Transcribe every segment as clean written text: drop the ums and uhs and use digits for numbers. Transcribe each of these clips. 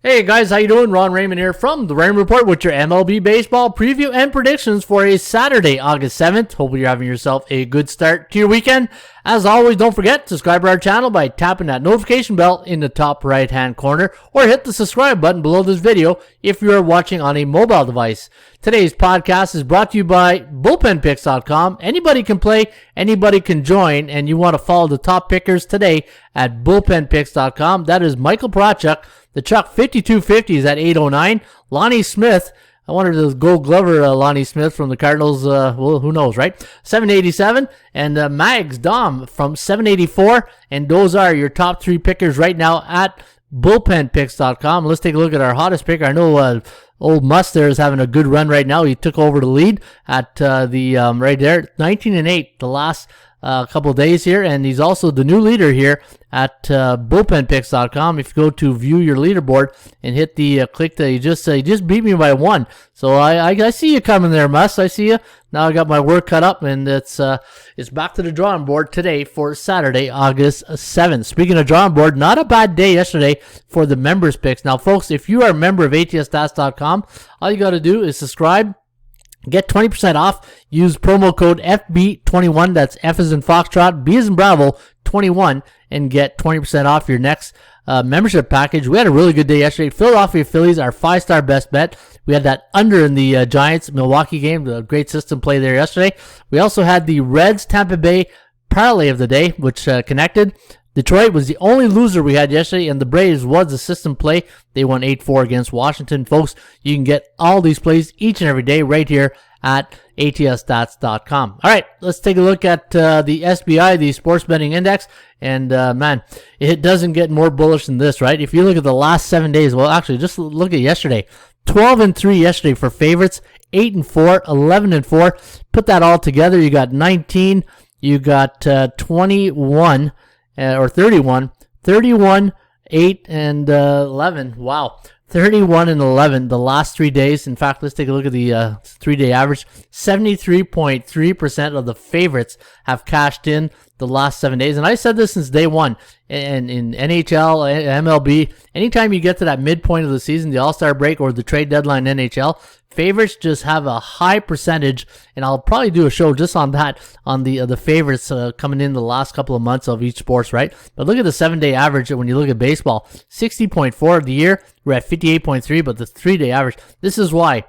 Hey guys, how you doing? Ron Raymond here from the Raymond Report with your MLB baseball preview and predictions for a Saturday, August 7th. Hope you're having yourself a good start to your weekend. As always, don't forget to subscribe to our channel by tapping that notification bell in the top right-hand corner or hit the subscribe button below this video if you are watching on a mobile device. Today's podcast is brought to you by bullpenpicks.com. Anybody can play, anybody can join, and you want to follow the top pickers today at bullpenpicks.com. That is Michael Prochuk. The Chuck 5250 is at 809. Lonnie Smith, I wonder the Gold Glover Lonnie Smith from the Cardinals, well, who knows, right? 787. And Mags Dom from 784. And those are your top three pickers right now at bullpenpicks.com. Let's take a look at our hottest picker. I know old Muster is having a good run right now. He took over the lead at right there, 19-8 the last couple of days here, and he's also the new leader here at bullpenpicks.com. If you go to view your leaderboard and hit the click that you just beat me by one. So I see you coming there, Mus. I see you. Now I got my work cut up, and it's back to the drawing board today for Saturday, August 7th. Speaking of drawing board, not a bad day yesterday for the members picks. Now, folks, if you are a member of ATSstats.com, all you got to do is subscribe. Get 20% off. Use promo code FB21. That's F as in Foxtrot, B as in Bravo, 21, and get 20% off your next membership package. We had a really good day yesterday. Philadelphia Phillies, our 5-star best bet. We had that under in the Giants-Milwaukee game. The great system play there yesterday. We also had the Reds-Tampa Bay parlay of the day, which connected. Detroit was the only loser we had yesterday, and the Braves was the system play. They won 8-4 against Washington. Folks, you can get all these plays each and every day right here at ATSstats.com. All right, let's take a look at the SBI, the Sports Betting Index. And, man, it doesn't get more bullish than this, right? If you look at the last 7 days, well, actually, just look at yesterday. 12-3 yesterday for favorites, 8-4, 11-4. Put that all together, you got 19, you got 21, or 31, 8, and 11. Wow. 31 and 11 the last 3 days. In fact, let's take a look at the 3-day average. 73.3% of the favorites have cashed in the last 7 days. And I said this since day one. And in NHL, MLB, anytime you get to that midpoint of the season, the All-Star break or the trade deadline NHL, favorites just have a high percentage, and I'll probably do a show just on that, on the favorites coming in the last couple of months of each sports, right? But look at the 7-day average when you look at baseball. 60.4 of the year, we're at 58.3, but the 3-day average, this is why.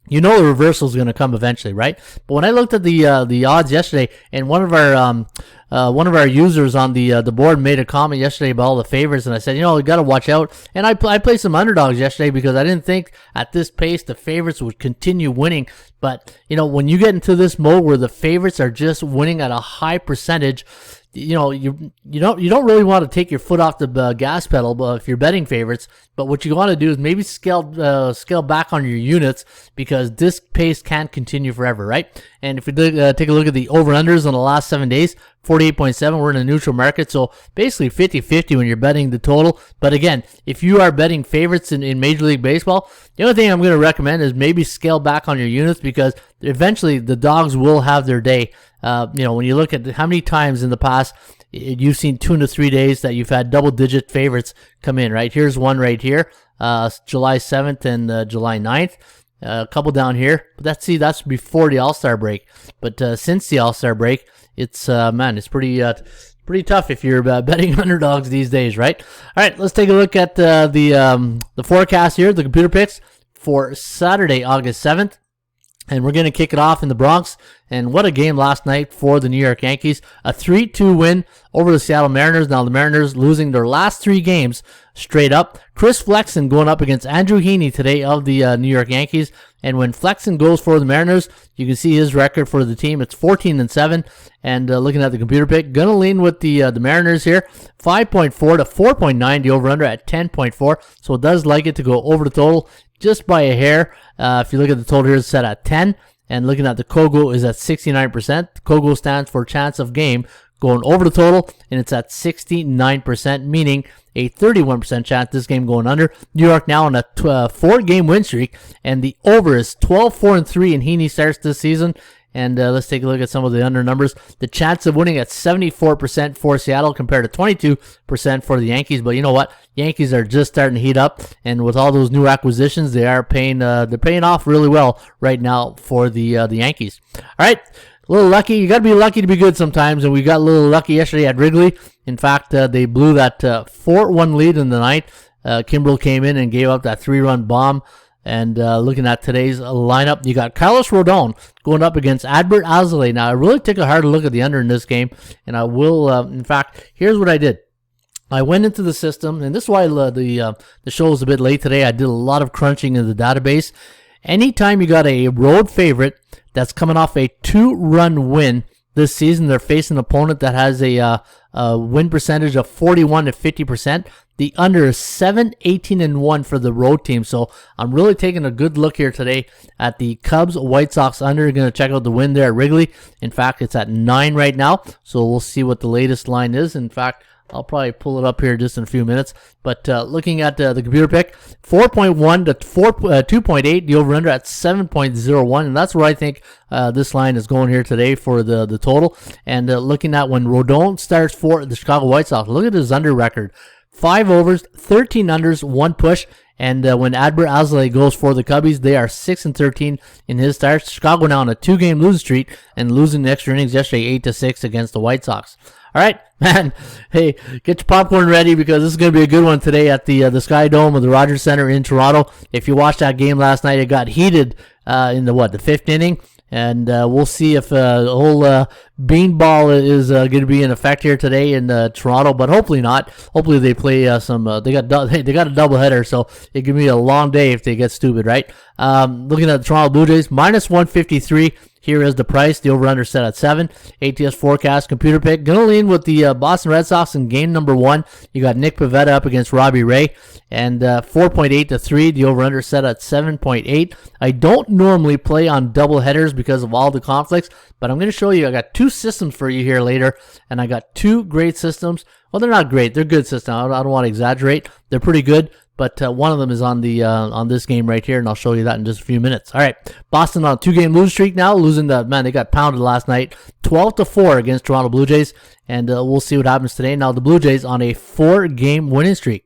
You know the reversal is going to come eventually, right? But when I looked at the odds yesterday, and one of our users on the board made a comment yesterday about all the favorites, and I said, you got to watch out. And I played some underdogs yesterday because I didn't think at this pace the favorites would continue winning. But when you get into this mode where the favorites are just winning at a high percentage, you don't really want to take your foot off the gas pedal if you're betting favorites. But what you want to do is maybe scale back on your units, because this pace can't continue forever, right? And if we take a look at the over-unders on the last 7 days, 48.7, we're in a neutral market, so basically 50-50 when you're betting the total. But again, if you are betting favorites in Major League Baseball, the only thing I'm going to recommend is maybe scale back on your units, because eventually the dogs will have their day. When you look at how many times in the past you've seen 2 to 3 days that you've had double-digit favorites come in, right? Here's one right here, July 7th and July 9th. A couple down here, but that's before the All-Star break. But since the All-Star break, it's pretty tough if you're betting underdogs these days, right? All right, let's take a look at the forecast here, the computer picks for Saturday, August 7th. And we're going to kick it off in the Bronx. And what a game last night for the New York Yankees. A 3-2 win over the Seattle Mariners. Now the Mariners losing their last 3 games straight up. Chris Flexen going up against Andrew Heaney today of the New York Yankees. And when Flexen goes for the Mariners, you can see his record for the team. It's 14-7. And looking at the computer pick, going to lean with the Mariners here. 5.4 to 4.9. The over-under at 10.4. So it does like it to go over the total just by a hair. If you look at the total here, it's set at 10. And looking at the KOGO is at 69%. KOGO stands for chance of game going over the total, and it's at 69%, meaning a 31% chance this game going under. New York now on a 4-game win streak, and the over is 12-4-3, and Heaney starts this season. And let's take a look at some of the under numbers. The chance of winning at 74% for Seattle compared to 22% for the Yankees. But you know what? Yankees are just starting to heat up, and with all those new acquisitions, they are paying off really well right now for the Yankees. All right. A little lucky. You got to be lucky to be good sometimes, and we got a little lucky yesterday at Wrigley. In fact, they blew that 4-1 lead in the ninth. Kimbrel came in and gave up that 3-run bomb. And looking at today's lineup, you got Carlos Rodon going up against Adbert Alzolay. Now, I really took a hard look at the under in this game, and I will, in fact, here's what I did. I went into the system, and this is why the show was a bit late today. I did a lot of crunching in the database. Anytime you got a road favorite that's coming off a 2-run win this season, they're facing an opponent that has a win percentage of 41 to 50%. The under is 7-18-1 for the road team. So I'm really taking a good look here today at the Cubs White Sox under. You're going to check out the win there at Wrigley. In fact, it's at 9 right now. So we'll see what the latest line is. In fact, I'll probably pull it up here just in a few minutes. But looking at the computer pick, 4.1 to 2.8, the over-under at 7.01. And that's where I think this line is going here today for the total. And looking at when Rodon starts for the Chicago White Sox, look at his under record. 5 overs, 13 unders, 1 push. And when Adbert Alzolay goes for the Cubbies, they are 6-13 in his starts. Chicago now on a 2-game losing streak and losing the extra innings yesterday 8-6 against the White Sox. All right, man. Hey, get your popcorn ready because this is going to be a good one today at the Sky Dome of the Rogers Center in Toronto. If you watched that game last night, it got heated in the 5th inning. And we'll see if the whole beanball is going to be in effect here today in Toronto, but hopefully not. Hopefully they play some. They got a doubleheader, so it could be a long day if they get stupid, right? Looking at the Toronto Blue Jays, minus 153. Here is the price. The over-under set at 7. ATS forecast, computer pick. Going to lean with the Boston Red Sox in game number 1. You got Nick Pivetta up against Robbie Ray. And 4.8 to 3. The over-under set at 7.8. I don't normally play on double headers because of all the conflicts, but I'm going to show you. I got 2 systems for you here later, and I got 2 great systems. Well, they're not great. They're good systems. I don't want to exaggerate. They're pretty good. But one of them is on the on this game right here, and I'll show you that in just a few minutes. All right, Boston on a 2-game losing streak now, losing they got pounded last night, 12-4 against Toronto Blue Jays, and we'll see what happens today. Now the Blue Jays on a 4-game winning streak.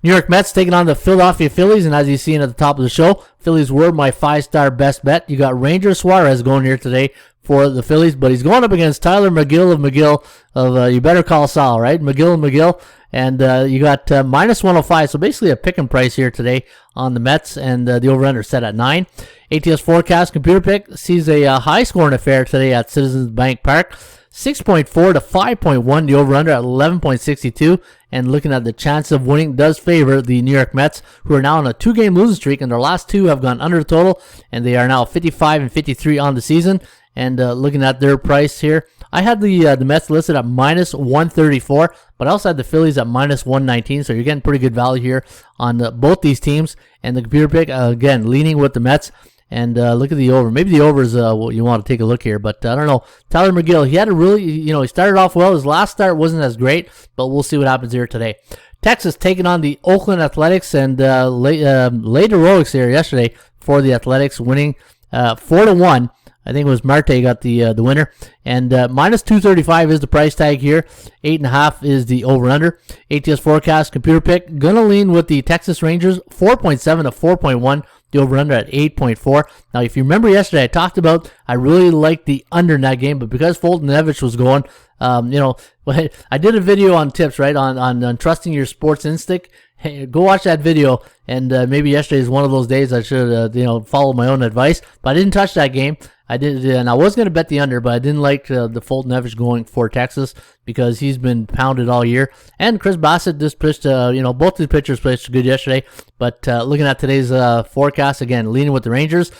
New York Mets taking on the Philadelphia Phillies, and as you've seen at the top of the show, Phillies were my 5-star best bet. You got Ranger Suarez going here today for the Phillies, but he's going up against Tyler McGill of McGill of You Better Call Saul, right? McGill. And you got minus 105, so basically a pick and price here today on the Mets, and the over-under set at 9. ATS forecast, computer pick, sees a high-scoring affair today at Citizens Bank Park. 6.4 to 5.1, the over-under at 11.62. And looking at the chance of winning does favor the New York Mets, who are now on a 2-game losing streak, and their last 2 have gone under the total, and they are now 55-53 on the season. And looking at their price here, I had the Mets listed at minus 134, but I also had the Phillies at minus 119, so you're getting pretty good value here on both these teams. And the computer pick, again, leaning with the Mets. And look at the over. Maybe the over is what you want to take a look here, but I don't know. Tyler McGill, he had a really, he started off well. His last start wasn't as great, but we'll see what happens here today. Texas taking on the Oakland Athletics, and late heroics here yesterday for the Athletics, winning 4-1. I think it was Marte got the winner. And minus 235 is the price tag here. 8.5 is the over-under. ATS forecast, computer pick. Gonna lean with the Texas Rangers, 4.7 to 4.1. The over-under at 8.4. Now, if you remember yesterday, I talked about I really liked the under in that game, but because Fulton-Evich was going, I did a video on tips, right, on trusting your sports instinct. Hey, go watch that video, and maybe yesterday is one of those days I should, follow my own advice. But I didn't touch that game. I did, and I was going to bet the under, but I didn't like the Fulton-Evich going for Texas because he's been pounded all year. And Chris Bassett just pitched, both the pitchers pitched good yesterday. But looking at today's forecast, again, leaning with the Rangers.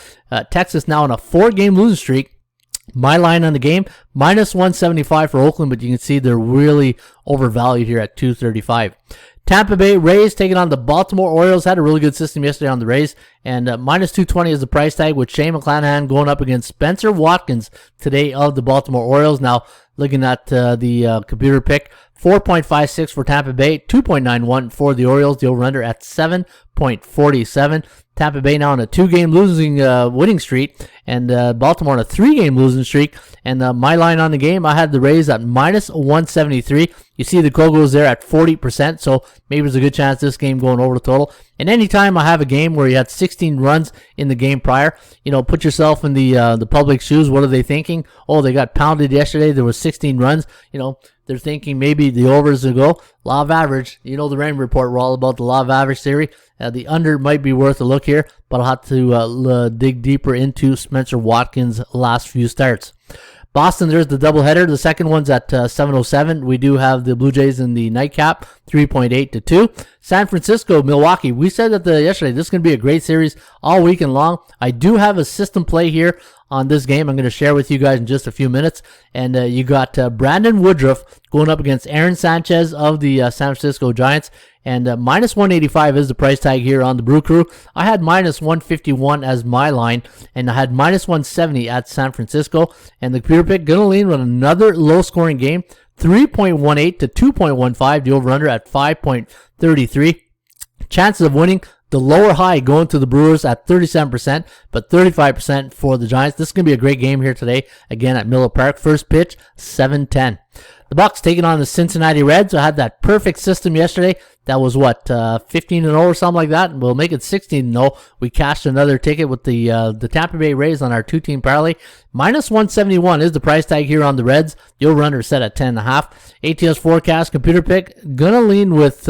Texas now on a 4-game losing streak. My line on the game, minus 175 for Oakland, but you can see they're really overvalued here at 235. Tampa Bay Rays taking on the Baltimore Orioles. Had a really good system yesterday on the Rays. And minus 220 is the price tag with Shane McClanahan going up against Spencer Watkins today of the Baltimore Orioles. Now, Looking at the computer pick, 4.56 for Tampa Bay, 2.91 for the Orioles. The over-under at 7.47. Tampa Bay now on a 2-game losing winning streak, and Baltimore on a 3-game losing streak. And my line on the game, I had the Rays at minus 173. You see the Kogos there at 40%, so maybe there's a good chance this game going over the total. And anytime I have a game where you had 16 runs in the game prior, put yourself in the public's shoes. What are they thinking? Oh, they got pounded yesterday. There was 16 runs. They're thinking maybe the overs will go. Law of average. The Raymond Report, we're all about the law of average theory. The under might be worth a look here, but I'll have to dig deeper into Spencer Watkins' last few starts. Boston, there's the doubleheader. The second one's at 7:07. We do have the Blue Jays in the nightcap, 3.8 to 2. San Francisco, Milwaukee. We said that yesterday this is going to be a great series all weekend long. I do have a system play here on this game. I'm going to share with you guys in just a few minutes. And you got Brandon Woodruff going up against Aaron Sanchez of the San Francisco Giants. And minus 185 is the price tag here on the Brew Crew. I had minus 151 as my line, and I had minus 170 at San Francisco. And the computer pick going to lean with another low-scoring game, 3.18 to 2.15. The over-under at 5.33. Chances of winning, the lower high going to the Brewers at 37%, but 35% for the Giants. This is going to be a great game here today, again at Miller Park. First pitch, 7:10. The Bucks taking on the Cincinnati Reds. I had that perfect system yesterday. That was 15-0 or something like that. We'll make it 16-0. We cashed another ticket with the Tampa Bay Rays on our 2-team parlay. Minus 171 is the price tag here on the Reds. The over-under is set at 10.5. ATS forecast computer pick gonna lean with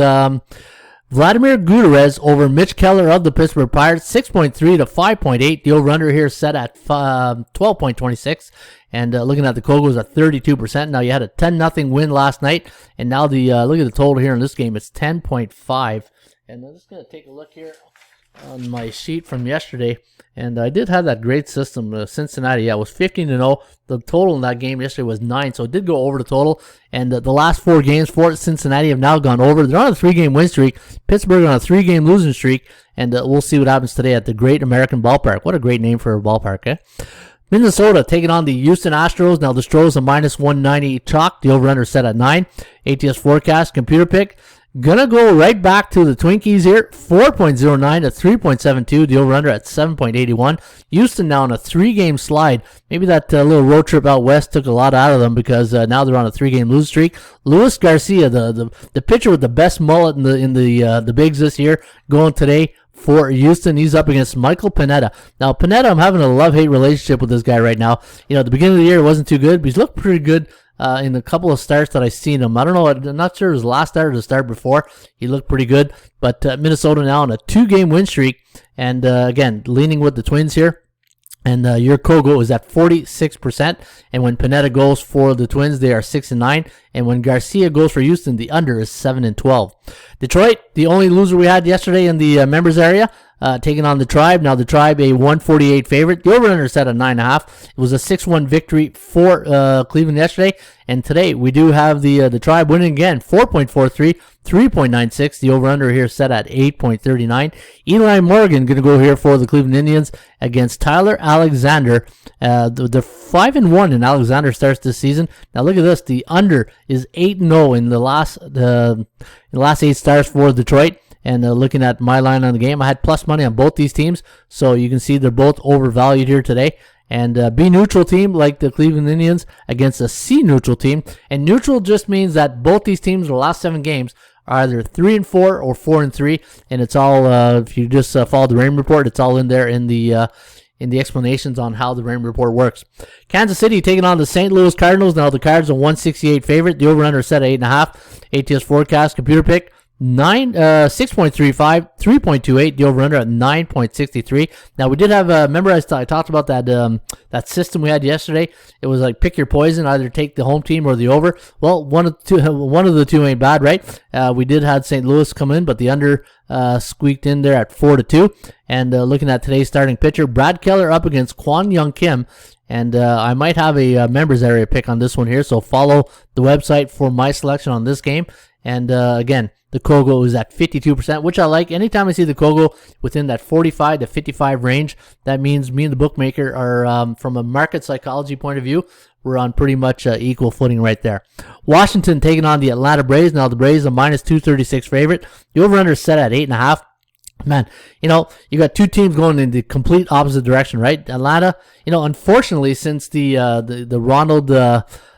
Vladimir Gutierrez over Mitch Keller of the Pittsburgh Pirates, 6.3 to 5.8. The over-under here set at 12.26. And looking at the Kogos at 32%. Now you had a 10-0 win last night, and now the look at the total here in this game. It's 10.5. And I'm just going to take a look here on my sheet from yesterday. And I did have that great system. Cincinnati, it was 15-0. The total in that game yesterday was 9, so it did go over the total. And the last 4 games for Cincinnati have now gone over. They're on a 3-game win streak. Pittsburgh on a 3-game losing streak. And we'll see what happens today at the Great American Ballpark. What a great name for a ballpark, eh? Minnesota taking on the Houston Astros. Now the Astros a minus 190 chalk. The over-under set at 9. ATS forecast computer pick. Gonna go right back to the Twinkies here. 4.09 to 3.72. The over-under at 7.81. Houston now on a 3-game slide. Maybe that little road trip out west took a lot out of them because now they're on a 3-game lose streak. Luis Garcia, the pitcher with the best mullet in the bigs this year, going today for Houston. He's up against Michael Pineda. Now, Pineda, I'm having a love-hate relationship with this guy right now. At the beginning of the year, it wasn't too good, but he's looked pretty good in a couple of starts that I've seen him. I don't know, I'm not sure his last start or the start before. He looked pretty good, but Minnesota now on a 2-game win streak, and again, leaning with the Twins here. And your Kogo is at 46%. And when Pineda goes for the Twins, they are 6-9. And when Garcia goes for Houston, the under is 7-12. Detroit, the only loser we had yesterday in the members area, taking on the Tribe. Now the Tribe a 148 favorite. The over-under set at 9.5. It was a 6-1 victory for Cleveland yesterday. And today we do have the Tribe winning again, 4.43, 3.96. The over-under here set at 8.39. Eli Morgan going to go here for the Cleveland Indians against Tyler Alexander. They're 5-1 and Alexander starts this season. Now look at this. The under is 8-0 in the last 8 starts for Detroit. And looking at my line on the game, I had plus money on both these teams. So you can see they're both overvalued here today. And B neutral team like the Cleveland Indians against a C neutral team. And neutral just means that both these teams, the last 7 games, are either 3-4 or 4-3. And it's all, if you just follow the Raymond Report, it's all in there in the explanations on how the Raymond Report works. Kansas City taking on the St. Louis Cardinals. Now the Cards are 168 favorite. The over-under set at 8.5. ATS forecast computer pick. 6.35, 3.28, the over-under at 9.63. Now, we did have, remember I talked about that system we had yesterday? It was like pick your poison, either take the home team or the over. Well, one of the two ain't bad, right? We did have St. Louis come in, but the under squeaked in there at 4-2. And looking at today's starting pitcher, Brad Keller up against Kwon Young Kim. And I might have a members area pick on this one here, so follow the website for my selection on this game. And again, The Kogo is at 52%, which I like. Anytime I see the Kogo within that 45 to 55 range, that means me and the bookmaker are, from a market psychology point of view, we're on pretty much equal footing right there. Washington taking on the Atlanta Braves. Now the Braves are minus 236 favorite. The over-under is set at 8.5. Man, you got two teams going in the complete opposite direction, right? Atlanta, unfortunately, since the Ronald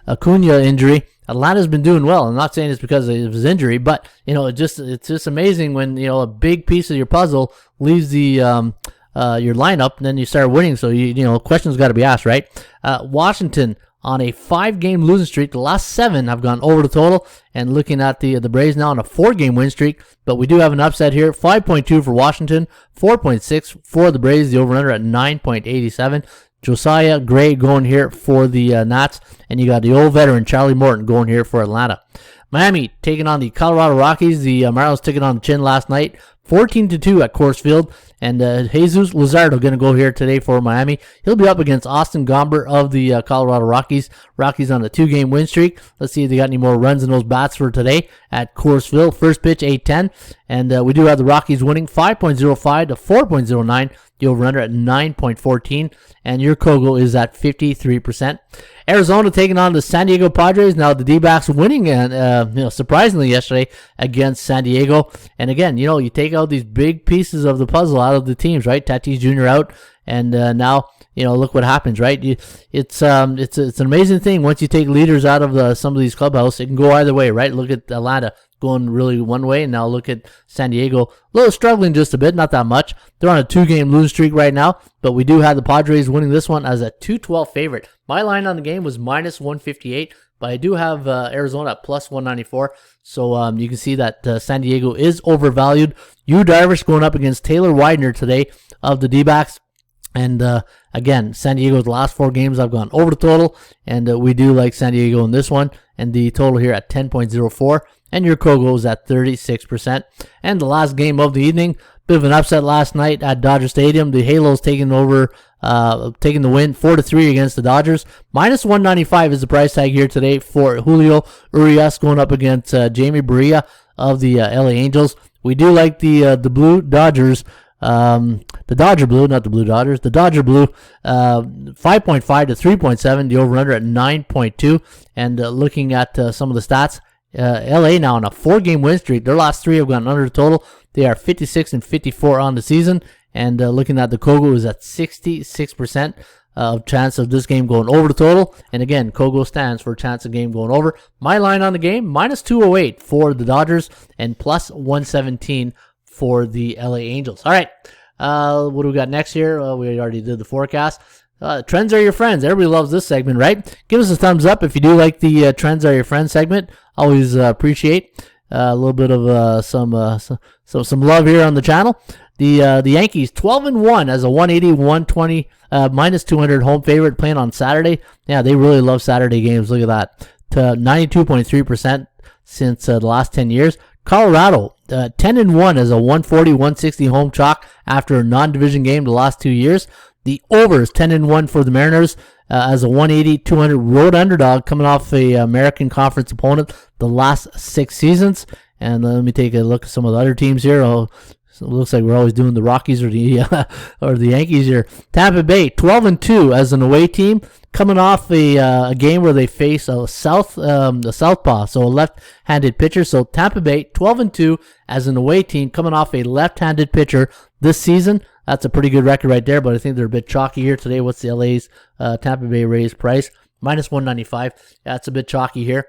Acuna injury, Atlanta's been doing well. I'm not saying it's because of his injury, but it's just amazing when a big piece of your puzzle leaves the your lineup, and then you start winning. So questions got to be asked, right? Washington on a 5-game losing streak. The last 7 have gone over the total. And looking at the Braves now on a 4-game win streak. But we do have an upset here. 5.2 for Washington, 4.6 for the Braves. The over-under at 9.87. Josiah Gray going here for the Nats. And you got the old veteran Charlie Morton going here for Atlanta. Miami taking on the Colorado Rockies. The Marlins took it on the chin last night. 14-2 at Coors Field. And Jesus Luzardo going to go here today for Miami. He'll be up against Austin Gomber of the Colorado Rockies. Rockies on a 2-game win streak. Let's see if they got any more runs in those bats for today at Coors Field. First pitch, 8-10. And we do have the Rockies winning 5.05 to 4.09. The over-under at 9.14. And your Kogo is at 53%. Arizona taking on the San Diego Padres. Now the D-backs winning, surprisingly yesterday against San Diego. And again, you take out these big pieces of the puzzle out of the teams, right? Tatis Jr. out, and now look what happens, right? It's an amazing thing once you take leaders out of some of these clubhouses. It can go either way, right? Look at Atlanta going really one way, and now look at San Diego, a little struggling just a bit, not that much. They're on a 2-game losing streak right now, but we do have the Padres winning this one as a 212 favorite. My line on the game was minus 158, but I do have Arizona at plus 194, so you can see that San Diego is overvalued. Yu Darvish going up against Taylor Widener today of the D-backs. And again, San Diego's last 4 games I've gone over the total, and we do like San Diego in this one, and the total here at 10.04, and your Kogo is at 36%. And the last game of the evening, bit of an upset last night at Dodger Stadium. The Halos taking the win 4-3 against the Dodgers. Minus 195 is the price tag here today for Julio Urias going up against Jamie Barria of the LA Angels. We do like the Blue Dodgers. The Dodger Blue, not the Blue Dodgers, the Dodger Blue, 5.5 to 3.7, the over-under at 9.2, and looking at some of the stats, LA now on a 4-game win streak. Their last 3 have gone under the total. They are 56-54 on the season, and looking at the Kogo is at 66% of chance of this game going over the total, and again, Kogo stands for chance of game going over. My line on the game, minus 208 for the Dodgers, and plus 117 for the LA Angels. All right, what do we got next here? We already did the forecast. Trends are your friends. Everybody loves this segment, right? Give us a thumbs up if you do like the Trends are your friends segment. Always appreciate a little bit of some love here on the channel. The Yankees 12-1 as a 180-120 minus 200 home favorite playing on Saturday. Yeah, they really love Saturday games. Look at that. To 92.3% since the last 10 years. Colorado 10-1 as a 140-160 home chalk after a non-division game the last 2 years. The over is 10-1 for the Mariners as a 180-200 road underdog coming off a American Conference opponent the last 6 seasons. And let me take a look at some of the other teams here. So it looks like we're always doing the Rockies or the Yankees here. Tampa Bay 12-2 as an away team, coming off a game where they face a southpaw, so a left-handed pitcher. So Tampa Bay 12-2 as an away team, coming off a left-handed pitcher this season. That's a pretty good record right there, but I think they're a bit chalky here today. What's the LA's Tampa Bay Rays price? Minus 195. That's a bit chalky here.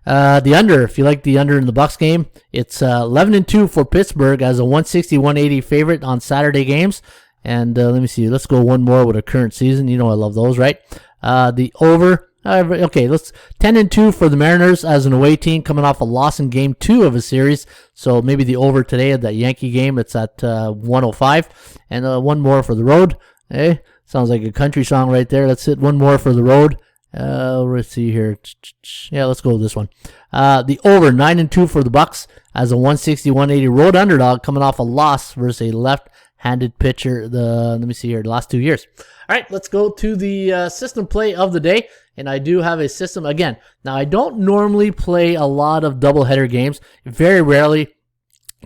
The under, if you like the under in the Bucks game, it's 11-2 for Pittsburgh as a 160-180 favorite on Saturday games. And let me see, let's go one more with a current season. You know I love those, right? The over, okay, let's 10-2 for the Mariners as an away team coming off a loss in game 2 of a series. So maybe the over today at that Yankee game, it's at 105. And one more for the road. Hey, sounds like a country song right there. Let's hit one more for the road. Let's see here. Yeah, let's go with this one. The over 9-2 for the Bucks as a 160-180 road underdog coming off a loss versus a left-handed pitcher. Let me see here, the last 2 years. All right, let's go to the system play of the day. and I do have a system. Again, now I don't normally play a lot of doubleheader games, very rarely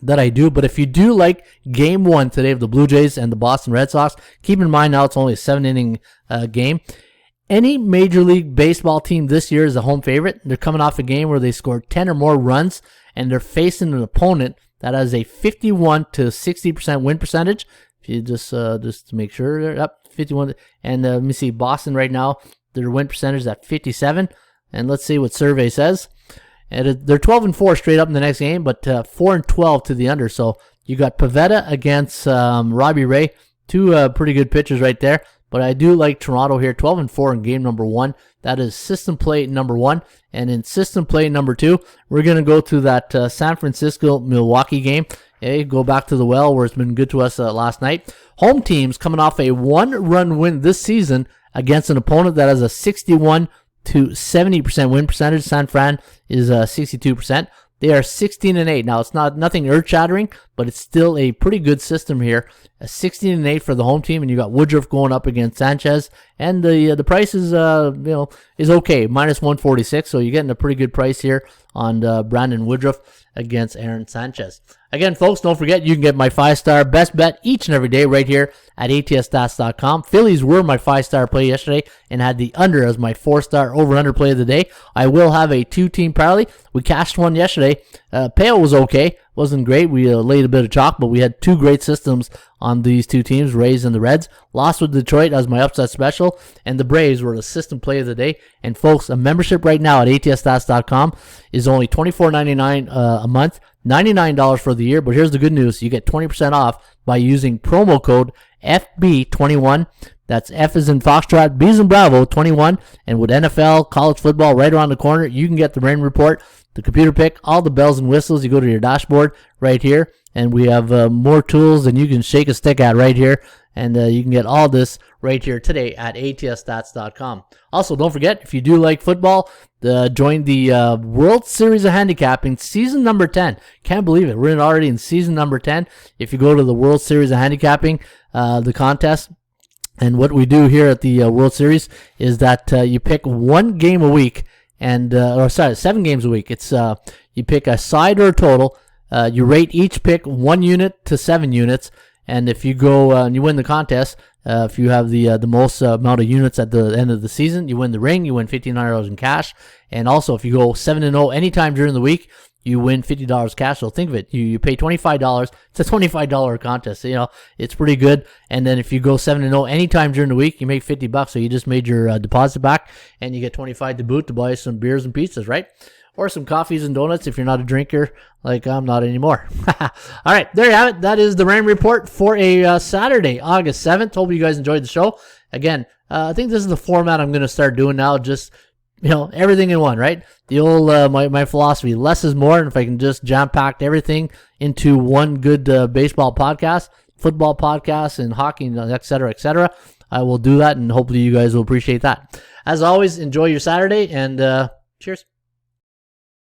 that I do, but if you do like game 1 today of the Blue Jays and the Boston Red Sox, keep in mind now it's only a 7-inning game. Any Major League Baseball team this year is a home favorite. They're coming off a game where they scored 10 or more runs, and they're facing an opponent that has a 51 to 60% win percentage. If you just to make sure, they're up 51. And let me see, Boston right now, their win percentage is at 57. And let's see what survey says. And they're 12-4 straight up in the next game, but 4-12 to the under. So you got Pivetta against Robbie Ray, two pretty good pitchers right there. But I do like Toronto here, 12-4 in game number 1. That is system play number 1. And in system play number 2, we're going to go to that San Francisco-Milwaukee game. Okay, go back to the well where it's been good to us last night. Home teams coming off a 1-run win this season against an opponent that has a 61 to 70% win percentage. San Fran is 62%. They are 16-8. Now, it's nothing earth-shattering, but it's still a pretty good system here. A 16-8 for the home team, and you got Woodruff going up against Sanchez, and the price is is okay, -146. So you're getting a pretty good price here on Brandon Woodruff against Aaron Sanchez. Again, folks, don't forget you can get my 5-star best bet each and every day right here at ATSstats.com. Phillies were my 5-star play yesterday and had the under as my 4-star over-under play of the day. I will have a 2-team parlay. We cashed one yesterday. Payout was okay. Wasn't great. We laid a bit of chalk, but we had 2 great systems on these 2 teams, Rays and the Reds. Lost with Detroit as my upset special, and the Braves were the system play of the day. And folks, a membership right now at ATSstats.com is only $24.99 a month, $99 for the year. But here's the good news. You get 20% off by using promo code FB21. That's F as in Foxtrot, B as in Bravo, 21. And with NFL, college football right around the corner, you can get the Raymond Report, the computer pick, all the bells and whistles. You go to your dashboard right here, and we have more tools than you can shake a stick at right here. And you can get all this right here today at ATSstats.com. Also, don't forget, if you do like football, join the World Series of Handicapping, season number 10. Can't believe it. We're already in season number 10. If you go to the World Series of Handicapping, the contest, and what we do here at the World Series is that you pick 1 game a week, and 7 games a week. It's you pick a side or a total. You rate each pick 1 unit to 7 units, and if you go and you win the contest, if you have the most amount of units at the end of the season, you win the ring. You win $1,500 in cash, and also if you go 7-0 anytime during the week, you win $50 cash. So think of it. You pay $25. It's a $25 contest. So, it's pretty good. And then if you go 7-0 anytime during the week, you make $50. So you just made your deposit back, and you get $25 to boot to buy some beers and pizzas, right? Or some coffees and donuts if you're not a drinker like I'm not anymore. All right, there you have it. That is the Raymond Report for a Saturday, August 7th. Hope you guys enjoyed the show. Again, I think this is the format I'm going to start doing now. Just everything in one, right? The old my philosophy, less is more, and if I can just jam-pack everything into one good baseball podcast, football podcast, and hockey, et cetera, I will do that, and hopefully you guys will appreciate that. As always, enjoy your Saturday, and cheers.